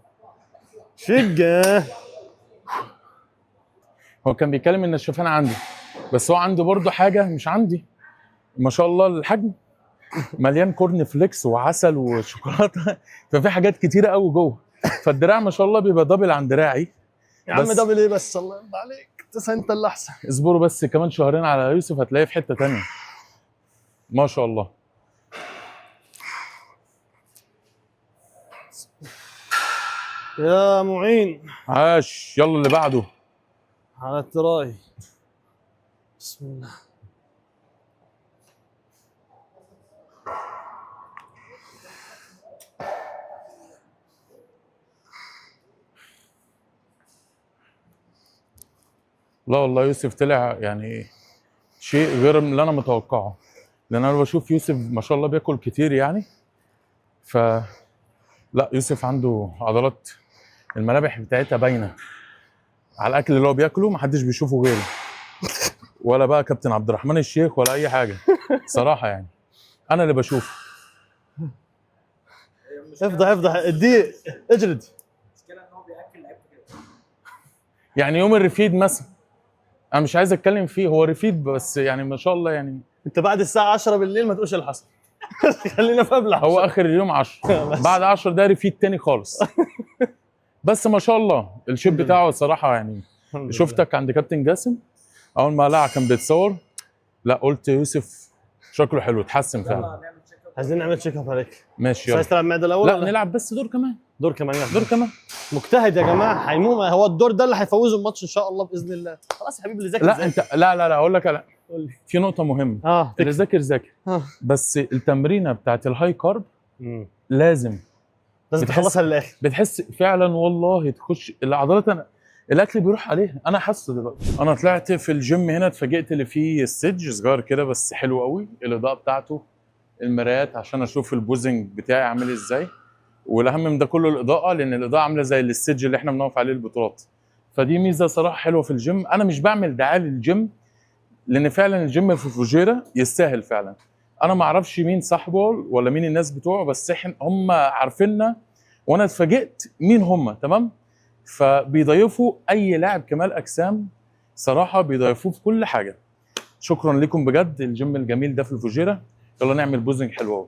A: شقه.
B: هو كان بيتكلم ان الشوفان عندي، بس هو عنده برضه حاجه مش عندي. ما شاء الله الحجم مليان كورن فليكس وعسل وشوكولاته، ففي حاجات كتيره قوي جوه. فالدراع ما شاء الله بيبقى دبل عن دراعي.
A: يا عم
B: بس-
A: دبل ايه بس، الله يرضى عليك انت اللي احسن.
B: اصبروا بس كمان شهرين على يوسف هتلاقيه في حته تانية ما شاء الله.
A: يا معين
B: عاش. يلا اللي بعده.
A: على التراي. بسم الله.
B: لا والله يوسف طلع يعني شيء غير من اللي انا متوقعه، لان انا بشوف يوسف ما شاء الله بياكل كتير يعني. لا يوسف عنده عضلات الملامح بتاعتها باينه على الاكل اللي هو بياكله، محدش بيشوفه غيره. ولا بقى كابتن عبد الرحمن الشيخ ولا اي حاجه صراحه، يعني انا اللي بشوفه.
A: افضح اديه اجلد.
C: المشكله ان هو بياكل لعيبه كده.
B: يعني يوم الرفيد مثلا انا مش عايز اتكلم فيه، هو رفيد بس يعني ما شاء الله يعني.
A: انت بعد الساعه 10 بالليل ما تقولش اللي حصل. خلينا في ابلع.
B: هو اخر اليوم 10 بعد 10 ده ريفيد تاني خالص. بس ما شاء الله الشيب بتاعه الصراحه يعني. شفتك عند كابتن جاسم اول ما قلع كان بيتصور، لا قلت يوسف شكله حلو اتحسن فعلا.
C: نعمل تشيك اب.
A: عايزين نعمل تشيك اب عليك.
B: ماشي
A: عايز
B: يلا.
A: تلعب معده الاول
B: لا
A: ولا؟
B: نلعب بس دور كمان.
A: دور كمان يلا.
B: دور كمان.
A: مجتهد يا جماعه، هيموم هو الدور ده اللي هيفوزه الماتش ان شاء الله باذن الله. خلاص يا حبيبي اللي ذاكر
B: لا
A: ذاكر.
B: انت لا اقول لك لا،
A: قول لي.
B: في نقطه مهمه. اللي
A: تكفى.
B: ذاكر ذاكر، بس التمرينه بتاعت الهاي كارب لازم
A: لازم
B: بتحس-
A: تخلصها للاخر.
B: بتحس فعلا والله تخش العضلات. انا الاكل بيروح عليها، انا حاسه دلوقتي. انا طلعت في الجيم هنا اتفاجئت اللي فيه ستيج صغير كده بس حلو قوي، الاضاءه بتاعته، المرايات عشان اشوف البوزنج بتاعي عامل ازاي، والاهم من ده كله الاضاءه، لان الاضاءه عامله زي الستيج اللي احنا بنقف عليه البطولات. فدي ميزه صراحه حلوه في الجيم. انا مش بعمل دعايه للجيم، لان فعلا الجيم في فوجيرا يستاهل فعلا. انا ما اعرفش مين صاحبه ولا مين الناس بتوعه، بس احنا هم عارفيننا وانا اتفاجئت مين هم. تمام. فبيضيفوا اي لاعب كمال اجسام صراحه، بيضيفوه في كل حاجه. شكرا لكم بجد، الجيم الجميل ده في الفوجيرا. يلا نعمل بوزنج حلو اهو.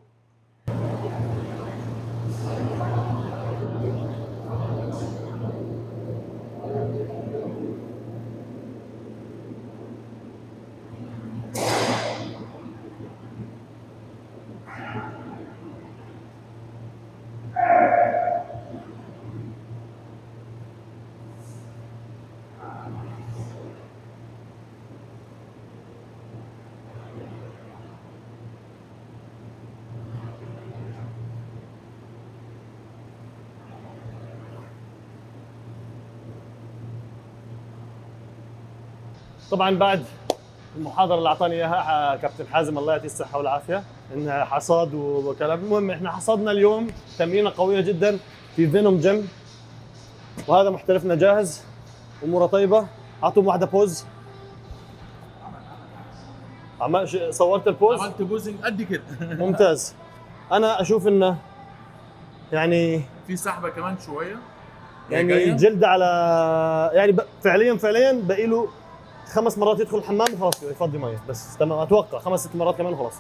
A: طبعا بعد المحاضره اللي اعطاني اياها كابتن حازم الله يعطيه الصحه والعافيه، انها حصاد وكلام. المهم احنا حصدنا اليوم تمرينه قويه جدا في فينوم جيم، وهذا محترفنا جاهز، اموره طيبه. اعطوهم واحده بوز. صورت البوز؟
B: عملت بوزنج قد كده.
A: ممتاز. انا اشوف انه يعني
B: في سحبه كمان شويه
A: يعني جلد على يعني فعليا باقي له 5 مرات يدخل الحمام وخلاص يفضي ميه بس. تمام، اتوقع 5 6 مرات كمان وخلاص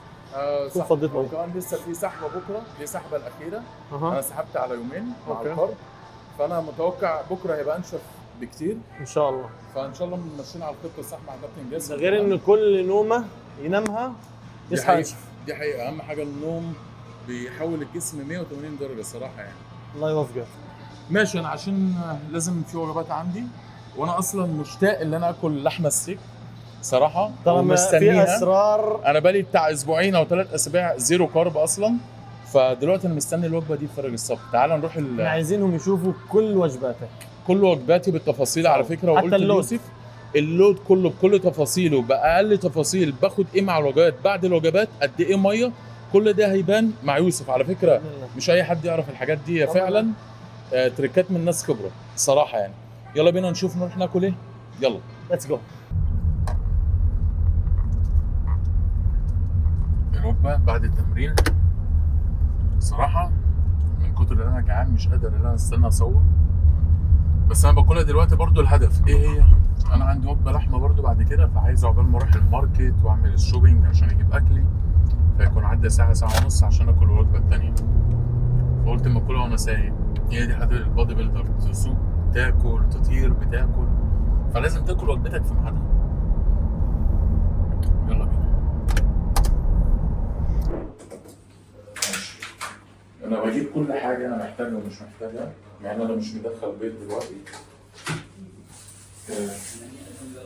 A: تكون فضيت ميه.
B: وكمان لسه في سحبه بكره، دي السحبه الاخيره.
A: أها.
B: انا سحبت على يومين مع
A: أوكي.
B: الكارب، فانا متوقع بكره هيبقى انشف بكتير
A: ان شاء الله.
B: فان شاء الله ماشيين على الخطه الصح مع كابتن جاسم.
A: ده غير ان كل نومه ينامها يصحى ينشف.
B: دي حقيقه، اهم حاجه النوم بيحول الجسم 180 درجه صراحه يعني.
A: الله يوفقك.
B: ماشي. انا عشان لازم في وجبات عندي، وانا اصلا مشتاق ان انا اكل لحمه ستيك صراحه،
A: طالما في اسرار.
B: انا بقالي بتاع اسبوعين او 3 اسابيع زيرو كارب اصلا، فدلوقتي انا مستني الوجبه دي بفارغ الصبر. تعال نروح
A: احنا عايزينهم يشوفوا كل وجباتك،
B: كل وجباتي بالتفاصيل على فكره.
A: حتى
B: وقلت
A: اللود.
B: ليوسف اللود كله بكل تفاصيله، باقل تفاصيل، باخد ايه مع الوجبات، بعد الوجبات قد ايه ميه، كل ده هيبان مع يوسف على فكره. مش اي حد يعرف الحاجات دي فعلا. تريكات من ناس خبره صراحه يعني. يلا بينا نشوف نروح ناكل ايه. يلا
A: ليتس جو.
B: الوجبه بعد التمرين صراحه من كتر ان انا جعان مش قادر ان انا استنى اصور، بس انا باكلها دلوقتي. برضو الهدف ايه هي؟ انا عندي وجبه لحمه برضو بعد كده، فعايز عقبال ما اروح الماركت واعمل الشوبينج عشان اجيب اكلي، فيكون عدى ساعه ونص عشان اكل الوجبه الثانيه. فقلت اما اكلها وانا سايق. هي دي حاجه البادي بيلدر، تسوق تاكل تطير بتاكل، فلازم تاكل وجبتك في ميعادها. يلا بينا. انا بجيب كل حاجه انا محتاجها ومش محتاجها، يعني انا مش مدخل بيض دلوقتي.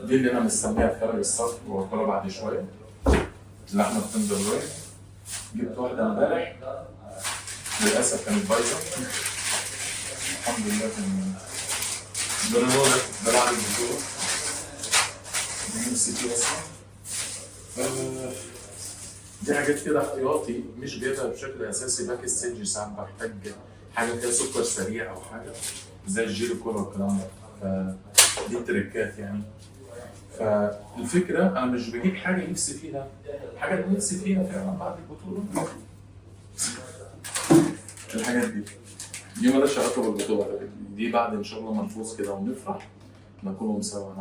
B: دي اللي انا مستنيها في فرق الصف واكلها بعد شويه. اللحمه التندرلوين جبت واحده امبارح، للاسف كانت بايظه. الحمد لله كان ده بعد البطوله. دي نفسي فيه اصلا. دي حاجات كده احتياطي، مش جايبها بشكل اساسي. باك ستيج ساعات بحتاج حاجه كده سكر سريع او حاجه زي الجيلي كولا والكلام ده، فدي التريكات يعني. فالفكره انا مش بجيب حاجه نفسي فيها، حاجه اللي نفسي فيها فعلا بعد البطوله. الحاجات دي مالهاش علاقه بالبطوله، دي بعد ان شاء الله ما نفوز كده ونفرح ناكلهم سوا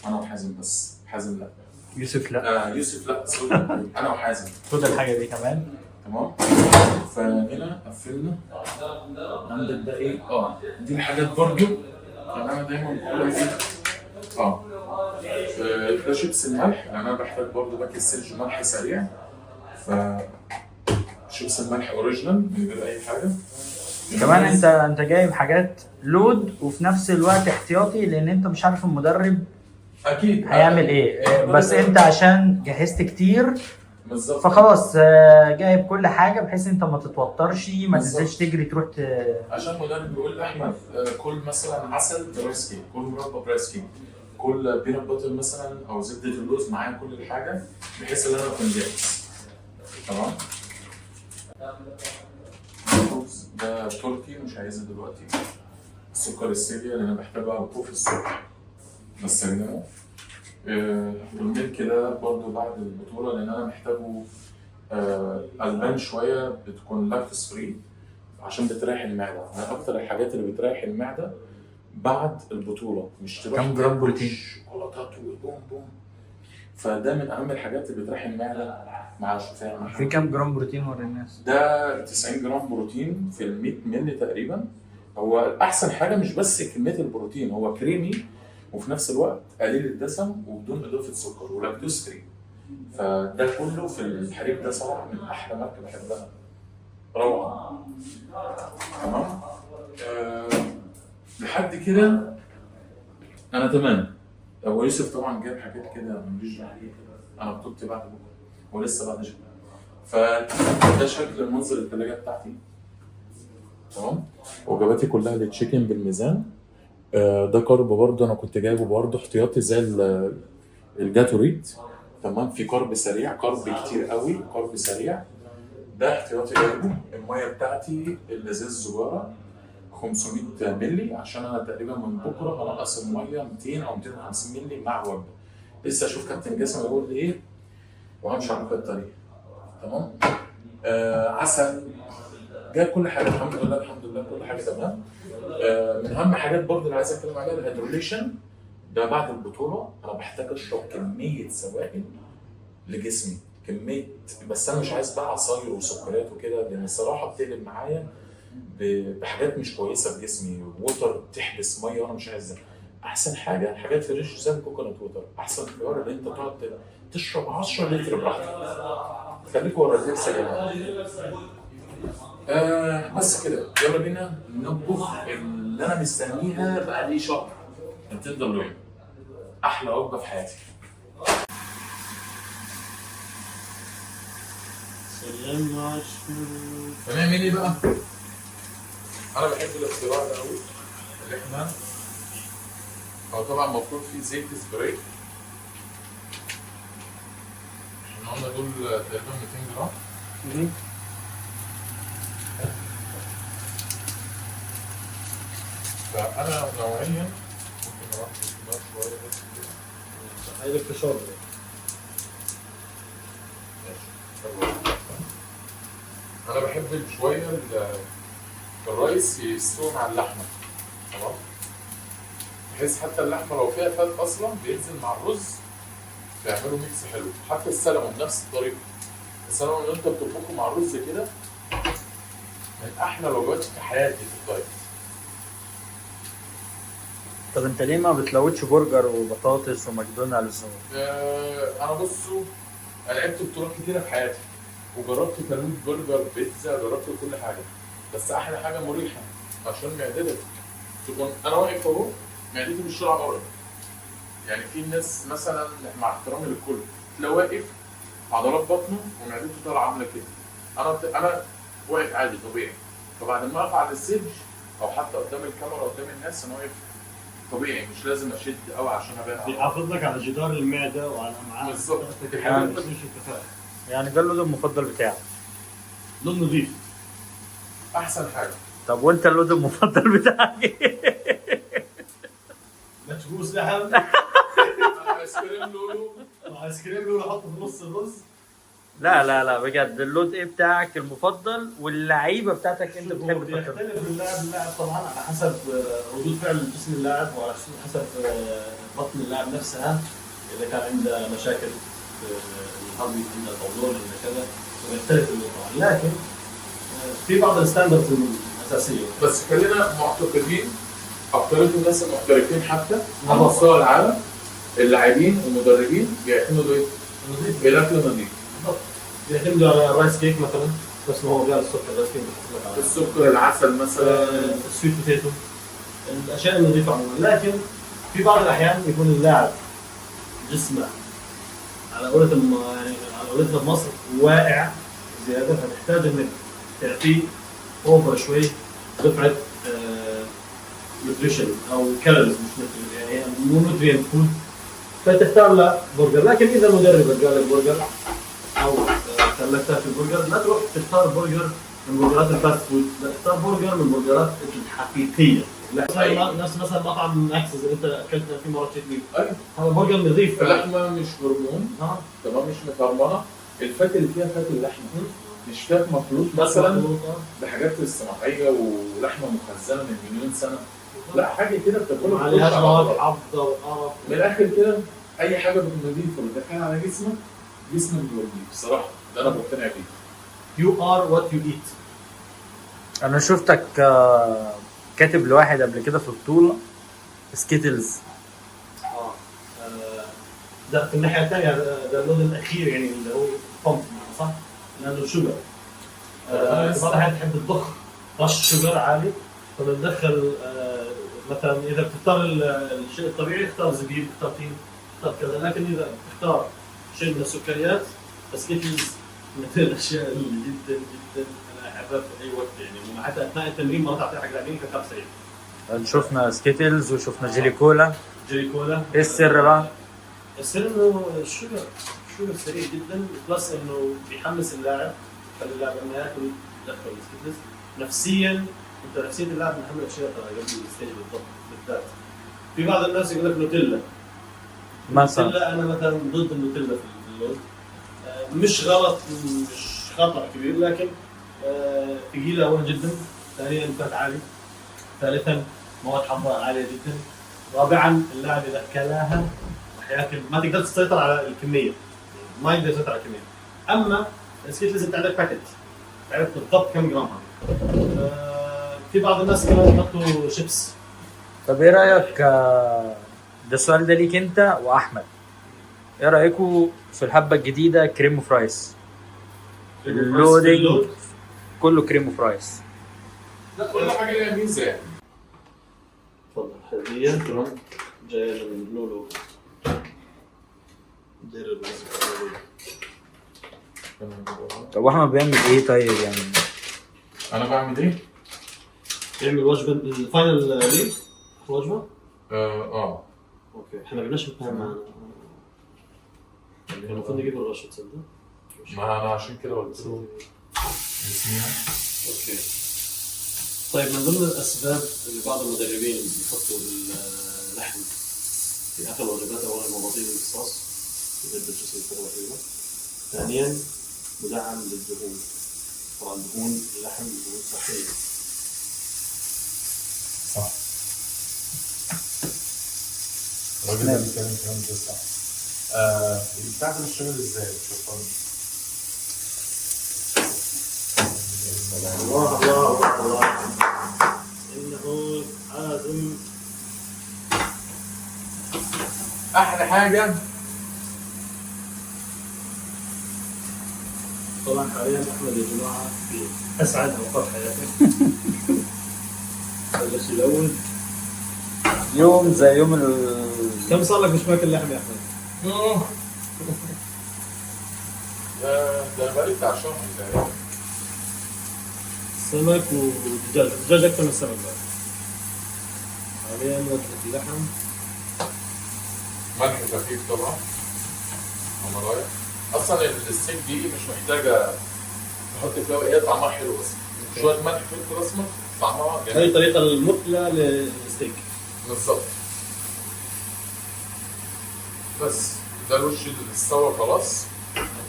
B: انا وحازم بس. حازم لا،
C: يوسف لا.
B: يوسف لا، سوري. انا وحازم.
C: خد الحاجه دي كمان.
B: تمام. فهنا قفلنا. عندك ده ايه؟ دي الحاجات برضو انا دايما بقول ده شيبس الملح، انا بحتاج برضو باكل سلج ملح سريع. ف شيبس الملح اوريجينال من غير اي حاجه.
C: كمان انت جايب حاجات لود وفي نفس الوقت احتياطي، لان انت مش عارف المدرب
B: اكيد
C: هيعمل ايه. بس انت عشان جهزت كتير
B: بالظبط،
C: فخلاص جايب كل حاجه بحيث انت ما تتوترش، ما تنزلش تجري تروح
B: عشان المدرب بيقول احمد كل مثلا عسل بريسكي، كل مربى بريسكي، كل بينات باتر مثلا او زبده اللوز معايا، كل الحاجه بحيث ان انا اكون جاهز. تمام. ده تركي مش عايزها دلوقتي. السكر الستيفيا اللي انا بحتاجه على طول في الصبح بستخدمه. والميلك ده برضو بعد البطوله لان انا محتاجه البان شويه، بتكون لاكتوس فري عشان بتريح المعده. من اكتر الحاجات اللي بتريح المعده بعد البطوله، مش تروح
C: كم جرام بروتين؟
B: شوكولاتات وبوم بوم. فده من اهم الحاجات اللي بتريح المعده مع الشوفان.
C: في كام جرام بروتين ورا الناس؟
B: ده 90 جرام بروتين في ال 100 مللي تقريبا. هو احسن حاجه مش بس كميه البروتين، هو كريمي وفي نفس الوقت قليل الدسم وبدون اضافه سكر ولاكتوز فري. فده كله في الحليب ده صراحه من احلى ماركه بحبها، روعه. تمام. لحد كده انا تمام. ابو يوسف طبعا جاب حاجات كده ماليش دعوه بيها، انا بطلت بعد بكره ولسه بعد شهر. فده شكل المنظر الثلاجه بتاعتي. تمام. وجباتي كلها للتشيكن بالميزان. ده كارب برضه انا كنت جايبه برضه احتياطي زي الجاتوريد. تمام. في كارب سريع، كارب كتير قوي، كارب سريع. ده احتياطي جايبه. الميه بتاعتي الازاز الصغيره 500 مللي عشان انا تقريبا من بكره هنقص الميه 200 او 250 مللي مع وجبه. لسه اشوف كابتن جاسم هيقول لي ايه وهمشي على الطريق. تمام. عسل، جايب كل حاجه الحمد لله الحمد لله، كل حاجه تمام. من اهم حاجات برضه اللي عايز اتكلم عليها الهيدروليشن. ده بعد البطوله انا بحتاج اشرب كميه سوائل لجسمي، كميه، بس انا مش عايز بقى عصاير وسكريات وكده لان الصراحه بتقلب معايا بحاجات مش كويسه في جسمي. ووتر بتحبس ميه وانا مش عايزها. احسن حاجه حاجات فريش زي الكوكونات ووتر. احسن خيار اللي انت تقعد تشرب 10 لتر براحتك. خليك ورا اللبس يا جماعه. بس كده يلا بينا نطبخ اللي انا مستنيها بقالي شهر، التندر لوين. احلى وجبه في حياتي.
A: سلام عشان
B: هنعمل ايه بقى؟ انا بحب الاختراع ده قوي اللي احنا هو طبعا المفروض فيه زيت سبراي. احنا قلنا دول تقريبا 200 جرام. فانا نوعيا ممكن اروح شويه بس كده.
A: عايزك تشرب.
B: انا بحب شويه الرايس يستوي مع اللحمه. تمام. بحيث حتى اللحمه لو فيها فات اصلا بينزل مع الرز بيعملوا ميكس حلو. حتى السلمون نفس الطريقه. السلمون اللي انت بتطبخه مع الرز كده من احلى الوجبات في حياتي في الدايت.
C: طب انت ليه ما بتلوتش برجر وبطاطس وماكدونالدز؟
B: انا بصوا انا لعبت بطولات كتيره في حياتي وجربت تلويت برجر بيتزا، جربت كل حاجه. بس احلى حاجه مريحه عشان معدتك تكون. انا واقف اهو معدتي مش طالعه بره. يعني في ناس مثلا مع احترامي للكل تلاقيه واقف عضلات بطنه ومعدته طالعه عامله كده. انا واقف عادي طبيعي. فبعد ما اقف على الستيج او حتى قدام الكاميرا قدام الناس انا واقف طبيعي، مش لازم اشد قوي عشان ابان.
A: بيحافظ لك على جدار المعده وعلى الامعاء.
B: بالظبط.
A: مش اتفاق.
C: يعني ده اللود المفضل بتاعك؟
A: لون نظيف.
B: احسن حاجه.
C: طب وانت اللود المفضل بتاعك ايه؟
A: متبوس لحم.
B: ايس كريم لولو.
A: ايس كريم لولو حطه في نص الرز.
C: لا بجد اللود ايه بتاعك المفضل واللعيبه بتاعتك انت بتحب تفكر؟
A: بيختلف من لاعب للاعب طبعا على حسب ردود فعل جسم اللاعب وعلى حسب بطن اللاعب نفسها. اذا كان عنده مشاكل في الهضم، عنده قولون، عنده كذا، بيختلف اللود طبعا. لكن في بعض الستاندردز الاساسيه.
B: بس خلينا معتقدين اكترية الناس المحترفين حتى على مستوى العالم اللاعبين والمدربين بيعتمدوا ايه؟
A: نظيف.
B: بالاكل النظيف.
A: بيعتمدوا على الرايس كيك مثلا، بس ما هو غير السكر. الرايس كيك بيحط لك على
B: السكر، العسل مثلا،
A: السويت بوتيتو، الاشياء النظيفه عموما. لكن في بعض الاحيان يكون اللاعب جسمه على قولتهم يعني على قولتنا بمصر واقع زياده، فبيحتاج انك تعطيه اوفر شوي دفعه نوتريشن او كالوريز، مش يعني مو نوترينت فود، فتختار له برجر. لكن اذا المدرب قال لك برجر او خلاك تاكل برجر، لا تروح تختار برجر من برجرات الفاست فود، لا اختار برجر من البرجرات الحقيقيه. نفس مثلا مطعم اكسس اللي انت اكلت فيه مره تشيكن،
B: ايوه
A: هذا برجر نظيف.
B: اللحمه مش هرمون، تمام، مش مفرمنه، الفات اللي فيها فات اللحمه، مش فات مخلوط مثلا بحاجات اصطناعيه ولحمه مخزنه من مليون سنه، لا حاجه كده بتاكلها
A: عليها مواد حافظه وقرف.
B: من الاخر كده اي حاجه نظيفه بتدخلها على جسمك بيوديك بصراحه، ده انا مقتنع بيه.
A: You are what you eat.
C: انا شفتك كاتب لواحد قبل كده في بطولة سكيتلز.
A: ده في الناحيه الثانيه، ده اللون الاخير يعني اللي هو بومب، صح؟ لانه شوجر. بعض الأحيان تحب تضخ رش شوجر عالي، فبندخل مثلا اذا بتختار الشيء الطبيعي اختار زبيب، اختار تين، اختار كذا، لكن اذا تختار شيء من السكريات سكيتلز من الاشياء اللي جدا جدا انا احبها في اي وقت يعني، حتى اثناء التمرين مرات اعطيها حق لاعبين كثر سريع.
C: شفنا سكيتلز وشفنا جيلي كولا.
A: جيلي كولا
C: ايه السر بقى؟
A: السر انه الشوجر سريع جدا، بلس انه بيحمس اللاعب، يخلي اللاعب انه ياكل يدخل السكيتلز. نفسيا انت نفسيه اللاعب من اهم الاشياء قبل الستيج بالضبط بالذات. في بعض الناس يقول لك نوتيلا مثلا، انا مثلا ضد النوتيلا في اللون. مش غلط، مش خطأ كبير، لكن ثقيلة أولا جدا، ثانيا فات عالي، ثالثا مواد حافظة عالية جدا، رابعا اللاعب إذا أكلها راح ياكل، ما تقدر تسيطر على الكمية، ما يقدر يسيطر على الكمية. أما السكيتلز أنت عندك باكت، تعرف بالضبط كم جرام. في بعض الناس كمان يحطوا شيبس.
C: طب ايه رأيك، ده السؤال ده ليك انت واحمد، ايه رأيكم في الحبة الجديدة كريم وفرايس؟ اللودينج كله كريم وفرايس.
B: لا كل حاجه ليها ميزه يعني.
A: تفضل هدية تمام جاية من لولو. دير
C: طب احمد بيعمل ايه طيب يعني؟
B: انا بعمل ايه؟
A: يعمل وجبة الفاينل ليج وجبة؟
B: اوكي
A: احنا بدناش نفهم معنا. المفروض نجيب الرشة تصدق؟
B: ما انا عشان كده قلت له
A: اوكي. طيب من ضمن الاسباب اللي بعض المدربين بيحطوا اللحم في اخر الوجبات، اولا مواضيع الامتصاص ضد الجسم الفتره طويله، ثانيا مدعم للدهون. طبعا دهون اللحم دهون صحيه.
B: صح. الراجل ده بيتكلم كلام ده صح. البتاع ده بيشتغل ازاي؟ شوف
A: الله الله الله، انه لازم
B: احلى حاجه.
A: طبعا حاليا احمد يا جماعه في اسعد اوقات حياته. بلش الاول
C: يوم زي يوم
A: كم صار لك مش ماكل لحم يا احمد؟
B: ده بقالي بتاع شهر تقريبا.
A: سمك ودجاج، الدجاج اكثر من السمك بقى. حاليا وجبه اللحم،
B: ملح خفيف طبعا. انا رايح اصلا الستيك دي مش محتاجه تحط فيها، هي طعمها حلو بس شويه ملح فلفل اسمر طعمها جميل.
A: هي الطريقه المثلى للستيك
B: بالظبط. بس ده الوش اللي استوى خلاص،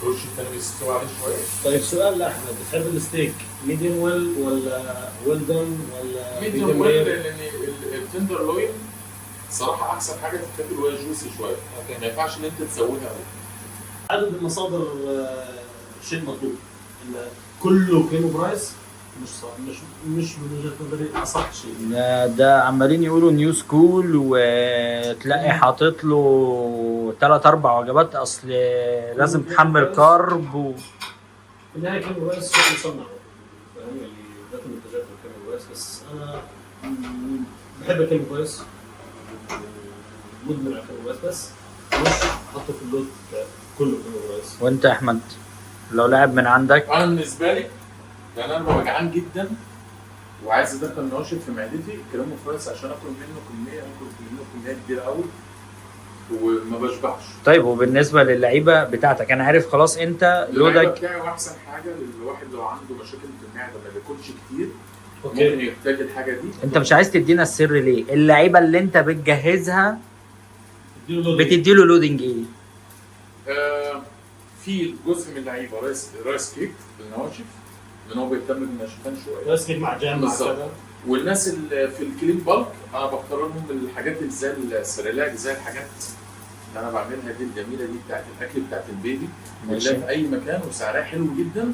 B: الوش الثاني بيستوي عليه شويه.
A: طيب سؤال لاحمد، بتحب الستيك ميديوم ويل ولا ويل دون ولا
B: ميديوم ويل؟ لان التندر لوين صراحه احسن حاجه تتاكل وهي جوسي شويه، ما ينفعش ان انت تسويها قوي.
A: عدد المصادر شيء مطلوب، ان كله كريم وبرايس مش صح، مش من وجهه نظري اصح شيء.
C: ده عمالين يقولوا نيو سكول، وتلاقي حاطط له 3-4 وجبات، اصل لازم تحمل كارب
A: في النهايه كريم وبرايس شيء مصنع، فاهم يعني ذات منتجات الكريم وبرايس. بس انا بحب الكريم وبرايس، مدمن على الكريم وبرايس، بس مش حاطه في اللود كله كريم وبرايس.
C: وانت يا احمد لو لاعب من عندك؟
B: انا بالنسبه لي لان انا ببقى جعان جدا وعايز ادخل ناشف في معدتي، كريم وفرايس عشان اكل منه كميه كبيره قوي. وما بشبعش.
C: طيب وبالنسبه للعيبه بتاعتك، انا عارف خلاص انت
B: اللعيبه
C: لودك.
B: بتاعي احسن حاجه للواحد لو عنده مشاكل في المعده ما بياكلش كتير،
A: اوكي.
B: ممكن يحتاج الحاجه دي.
C: انت مش عايز تدينا السر ليه؟ اللعيبه اللي انت بتجهزها بتديله لودنج ايه؟
B: في جزء من اللعيبه رايس كيك النواشف، لان هو بيهتم بالنشفان شويه.
A: رايس كيك مع جام مع
B: بالظبط.
A: كذا.
B: والناس اللي في الكلين بالك انا بختار لهم الحاجات اللي زي السريلاك، زي الحاجات اللي انا بعملها دي الجميله دي بتاعت الاكل بتاعت البيبي،
C: ماشي.
B: في اي مكان وسعرها حلو جدا.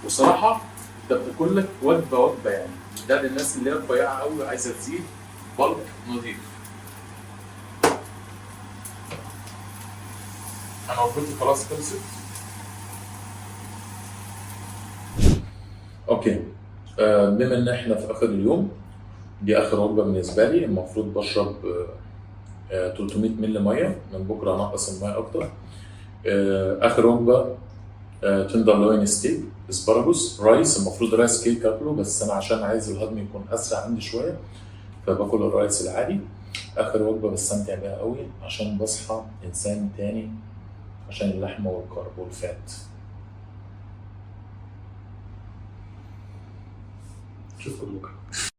B: وصراحه انت بتاكل لك وجبه يعني. ده للناس اللي هي رفيعه قوي عايزه تزيد بالك نظيف. انا وجبتي خلاص خلصت. اوكي. بما ان احنا في اخر اليوم، دي اخر وجبه بالنسبه لي. المفروض بشرب 300 مللي ميه، من بكره انقص الميه اكتر. اخر وجبه تندرلوين ستيك، اسبراجوس، رايس. المفروض رايس كيك اكله، بس انا عشان عايز الهضم يكون اسرع عندي شويه فباكل الرايس العادي. اخر وجبه بستمتع بيها قوي عشان بصحى انسان تاني، عشان اللحمه والكرب والفات.
A: شوفكم بكره.